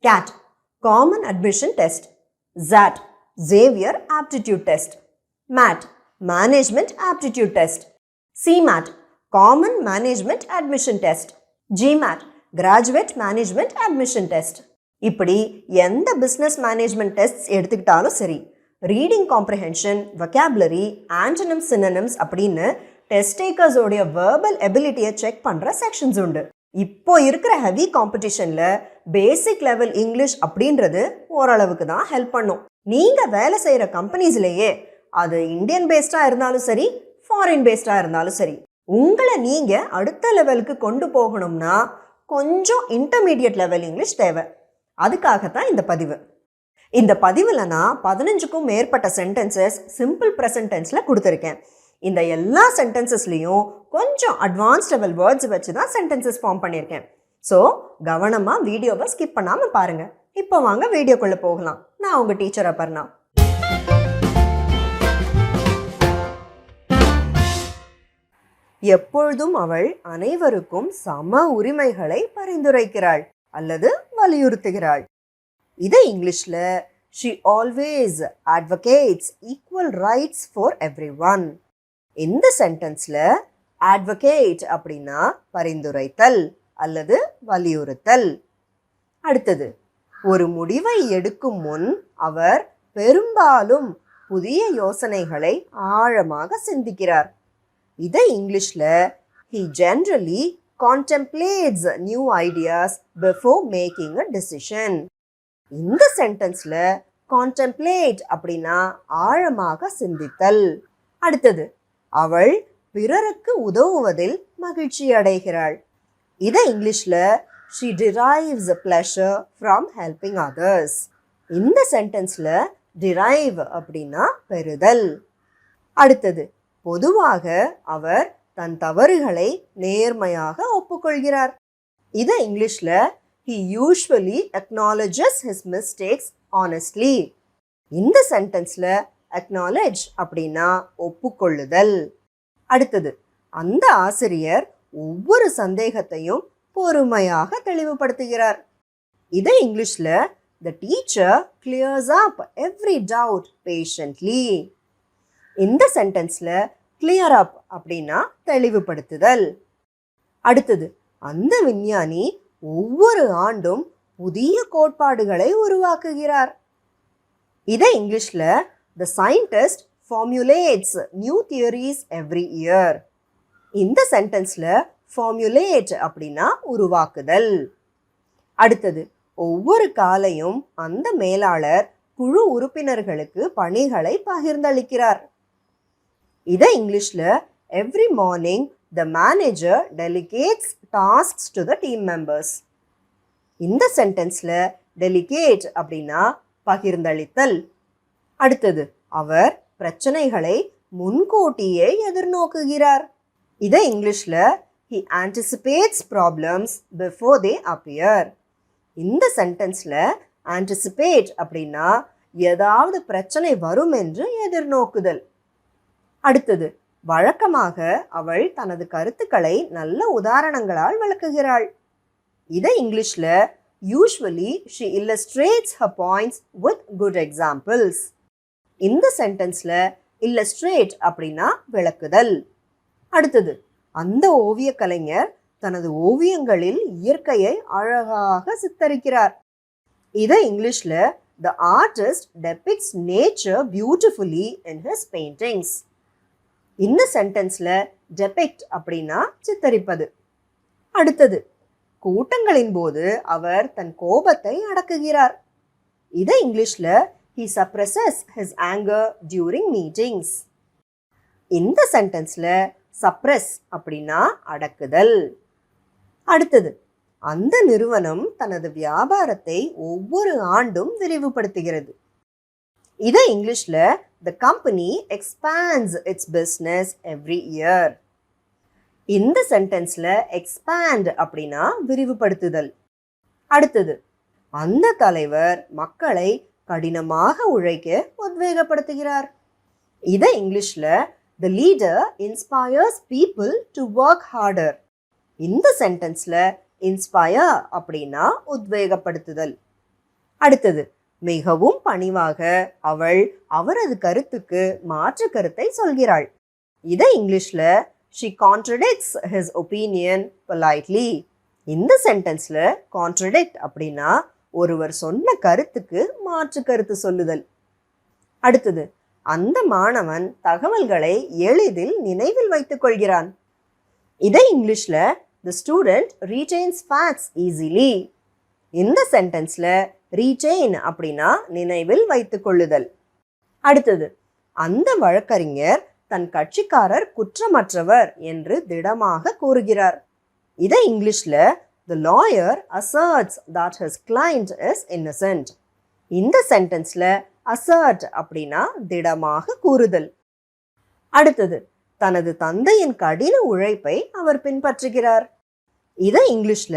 CAT, Common Admission Test. XAT, Xavier Aptitude Test. MAT, Management Aptitude Test. CMAT, Common Management Admission Test. GMAT, Graduate Management Admission Test. இப்படி எந்த business management test எடுத்துக்கிட்டாலும் சரி, reading comprehension, vocabulary, antonyms, synonyms அப்படின்னு test டேக்கர்ஸோடைய verbal எபிலிட்டியை check பண்ணுற sections உண்டு. இப்போ இருக்கிற heavy காம்படிஷனில் பேசிக் லெவல் இங்கிலீஷ் அப்படின்றது ஓரளவுக்கு தான் ஹெல்ப் பண்ணும். நீங்கள் வேலை செய்கிற கம்பெனிஸ்லேயே அது இந்தியன் பேஸ்டாக இருந்தாலும் சரி, ஃபாரின் பேஸ்டாக இருந்தாலும் சரி, உங்களை நீங்கள் அடுத்த லெவலுக்கு கொண்டு போகணும்னா கொஞ்சம் இன்டர்மீடியட் லெவல் இங்கிலீஷ் தேவை. அதுக்காகத்தான் இந்த பதிவு. இந்த பதிவில் நான் 15க்கும் மேற்பட்ட சென்டென்சஸ் சிம்பிள் ப்ரெசன்ட் டென்ஸில் கொடுத்துருக்கேன். இந்த எல்லா சென்டென்சஸ்லேயும் கொஞ்சம் அட்வான்ஸ் லெவல் வேர்ட்ஸ் வச்சு தான் சென்டென்சஸ் ஃபார்ம் பண்ணியிருக்கேன். ஸோ கவனமாக வீடியோவை ஸ்கிப் பண்ணாமல் பாருங்கள். இப்போ வாங்க வீடியோக்குள்ளே போகலாம். நான் உங்கள் டீச்சர் அபர்ணா. எப்பொழுதும் அவள் அனைவருக்கும் சம உரிமைகளை பரிந்துரைக்கிறாள் அல்லது வலியுறுத்துகிறாள். இதை இங்கிலீஷில் she always advocates equal rights for everyone. இந்த சென்டென்ஸில் advocate அப்படின்னா பரிந்துரைத்தல் அல்லது வலியுறுத்தல். அடுத்தது, ஒரு முடிவை எடுக்கும் முன் அவர் பெரும்பாலும் புதிய யோசனைகளை ஆழமாக சிந்திக்கிறார். இதை இங்கிலீஷில் he generally contemplates new ideas before making a decision. இந்த சென்டென்ஸில் contemplate அப்படின்னா ஆழமாக சிந்தித்தல். அடுத்தது, அவள் பிறருக்கு உதவுவதில் மகிழ்ச்சி அடைகிறாள். இதை இங்கிலீஷில் she derives pleasure from helping others. இந்த சென்டென்ஸில் derive அப்படின்னா பெறுதல். அடுத்தது, பொதுவாக அவர் தன் தவறுகளை நேர்மையாக ஒப்புக்கொள்கிறார். இதை இங்கிலீஷில் he usually acknowledges his mistakes honestly. இந்த சென்டென்ஸில் acknowledge அப்படின்னா ஒப்புக்கொள்ளுதல். அடுத்தது, அந்த ஆசிரியர் ஒவ்வொரு சந்தேகத்தையும் பொறுமையாக தெளிவுபடுத்துகிறார். இதை இங்கிலீஷில் the teacher clears up every doubt patiently. இந்த சென்டென்ஸில் clear up அப்படின்னா தெளிவுபடுத்துதல். அடுத்தது, அந்த விஞ்ஞானி ஒவ்வொரு ஆண்டும் புதிய கோட்பாடுகளை உருவாக்குகிறார். இதை இங்கிலீஷில் the scientist formulates new theories every year. இந்த சென்டென்ஸில் formulate அப்படின்னா உருவாக்குதல். அடுத்தது, ஒவ்வொரு காலையும் அந்த மேலாளர் குழு உறுப்பினர்களுக்கு பணிகளை பகிர்ந்தளிக்கிறார். இதை இங்கிலீஷில் every morning the manager delegates tasks to the team members. இந்த சென்டென்ஸில் delegate அப்படின்னா பகிர்ந்தளித்தல். அடுத்தது, அவர் பிரச்சனைகளை முன்கூட்டியே எதிர்நோக்குகிறார். இதை இங்கிலீஷில் he anticipates problems before they appear. இந்த சென்டென்ஸில் anticipate அப்படின்னா ஏதாவது பிரச்சனை வரும் என்று எதிர்நோக்குதல். அடுத்தது, வழக்கமாக அவள் தனது கருத்துக்களை நல்ல உதாரணங்களால் விளக்குகிறாள். இதை இங்கிலீஷில் usually she illustrates her points with good examples. இந்த சென்டென்ஸில் illustrate அப்படின்னா விளக்குதல். அடுத்தது, அந்த ஓவிய கலைஞர் தனது ஓவியங்களில் இயற்கையை அழகாக சித்தரிக்கிறார். இதை இங்கிலீஷில் the artist depicts nature beautifully in his paintings. இந்த சென்டென்ஸில் depict அப்படின்னா சித்தரிப்பது. அடுத்தது, கூட்டங்களின் போது அவர் தன் கோபத்தை அடக்குகிறார். இதை இங்கிலீஷில் he suppresses his anger during meetings. இந்த சென்டென்ஸில் suppress அப்படின்னா அடக்குதல். அடுத்தது, அந்த நிறுவனம் தனது வியாபாரத்தை ஒவ்வொரு ஆண்டும் விரிவுபடுத்துகிறது. இதை இங்கிலீஷில் the company expands its business every year. இந்த சென்டென்ஸில் expand அப்படின்னா விரிவுபடுத்துதல். அடுத்தது, அந்த தலைவர் மக்களை கடினமாக உழைக்க உத்வேகப்படுத்துகிறார். இதை இங்கிலீஷில் the leader inspires people to work harder. இந்த சென்டென்ஸில் inspire அப்படின்னா உத்வேகப்படுத்துதல். அடுத்தது, மிகவும் பணிவாக அவள் அவரது கருத்துக்கு மாற்று கருத்தை சொல்கிறாள். இதை இங்கிலீஷ்ல she contradicts his opinion politely. இந்த சென்டென்ஸ்ல contradict அப்படின்னா ஒருவர் சொன்ன கருத்துக்கு மாற்று கருத்து சொல்லுதல். அடுத்தது, அந்த மாணவன் தகவல்களை எளிதில் நினைவில் வைத்துக் கொள்கிறான். இதை இங்கிலீஷ்ல the student retains facts easily. இந்த சென்டென்ஸ்ல retain அப்படின்னா நினைவில் வைத்துக் கொள்ளுதல். அடுத்தது, அந்த வழக்கறிஞர் தன் கட்சிக்காரர் குற்றமற்றவர் என்று திடமாக கூறுகிறார். இதை இங்கிலீஷ்ல the lawyer asserts that his client is innocent. இந்த சென்டென்ஸ்ல assert அப்படின்னா திடமாக கூறுதல். அடுத்தது, தனது தந்தையின் கடின உழைப்பை அவர் பின்பற்றுகிறார். இதை இங்கிலீஷ்ல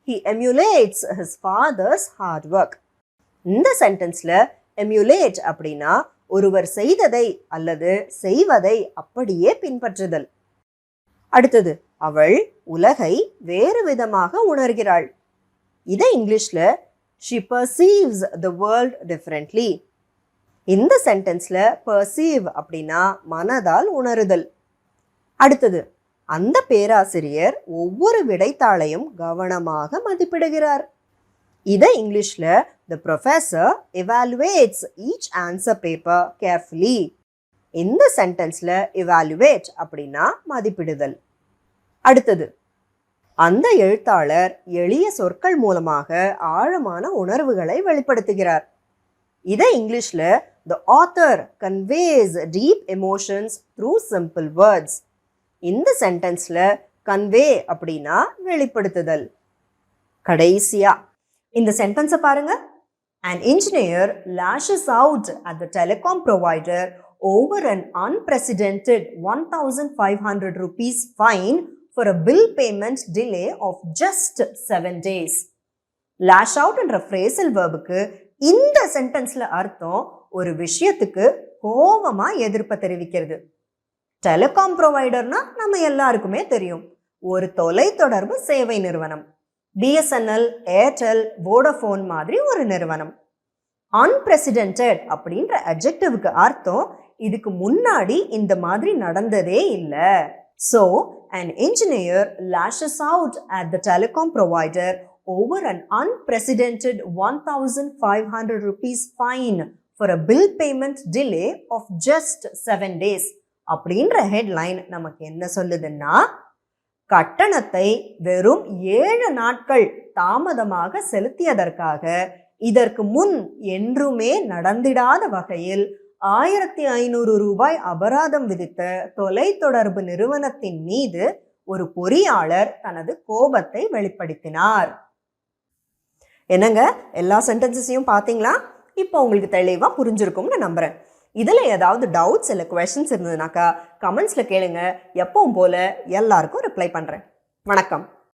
he emulates his father's hard work. இந்த சென்டென்ஸ்ல emulate அப்படின்னா ஒருவர் செய்ததை அல்லது செய்வதை அப்படியே பின்பற்றுதல். அடுத்தது, அவள் உலகை வேறு விதமாக உணர்கிறாள். இதை இங்கிலீஷ்ல she perceives the world differently. இந்த சென்டென்ஸ்ல perceive அப்படின்னா மனதால் உணருதல். அடுத்தது, அந்த பேராசிரியர் ஒவ்வொரு விடைத்தாளையும் கவனமாக மதிப்பிடுகிறார். இதை இங்கிலீஷ்ல the professor evaluates each answer paper carefully. இந்த சென்டென்ஸ்ல evaluate அப்படின்னா மதிப்பிடுதல். அடுத்தது, அந்த எழுத்தாளர் எளிய சொற்கள் மூலமாக ஆழமான உணர்வுகளை வெளிப்படுத்துகிறார். இதை இங்கிலீஷ்ல the author conveys deep emotions through simple words. இந்த சென்டென்ஸ்ல convey அப்படின்னா வெளிப்படுத்துதல். கடைசியா இந்த சென்டென்ஸை பாருங்க. An engineer lashes out at the telecom provider over an unprecedented 1,500 rupees fine for a bill payment delay of just 7 days. Lash out என்ற phrasal verbுக்கு இந்த சென்டென்ஸ்ல அர்த்தம் ஒரு விஷயத்துக்கு கோபமா எதிர்ப்பை தெரிவிக்கிறது. டெலிகாம் ப்ரொவைடர்னா நம்ம எல்லாருக்குமே தெரியும், ஒரு தொலைத்தொடர்பு சேவை நிறுவனம். பிஎஸ்என்எல், ஏர்டெல், வோடஃபோன் மாதிரி ஒரு நிறுவனம். அன்பிரசிடென்டட் அப்படின்ற அட்ஜெக்டிவ்க்கு அர்த்தம் இதுக்கு முன்னாடி இந்த மாதிரி நடந்ததே இல்லை. So an engineer lashes out at the telecom provider over an unprecedented 1,500 rupees fine for a bill payment delay of just 7 days. அப்படின்ற ஹெட்லைன் நமக்கு என்ன சொல்லுதுன்னா, கட்டணத்தை வெறும் 7 நாட்கள் தாமதமாக செலுத்தியதற்காக இதற்கு முன் என்றுமே நடந்திடாத வகையில் 1,500 ரூபாய் அபராதம் விதித்த தொலைத்தொடர்பு நிறுவனத்தின் மீது ஒரு பொறியாளர் தனது கோபத்தை வெளிப்படுத்தினார். என்னங்க, எல்லா சென்டென்சஸையும் பார்த்தீங்களா? இப்போ உங்களுக்கு தெளிவா புரிஞ்சிருக்கும்னு நம்புறேன். இதுல ஏதாவது டவுட்ஸ் இல்லை கொஸ்டின்ஸ் இருந்ததுனாக்கா கமெண்ட்ஸ்ல கேளுங்க. எப்பவும் போல எல்லாருக்கும் ரிப்ளை பண்றேன். வணக்கம்.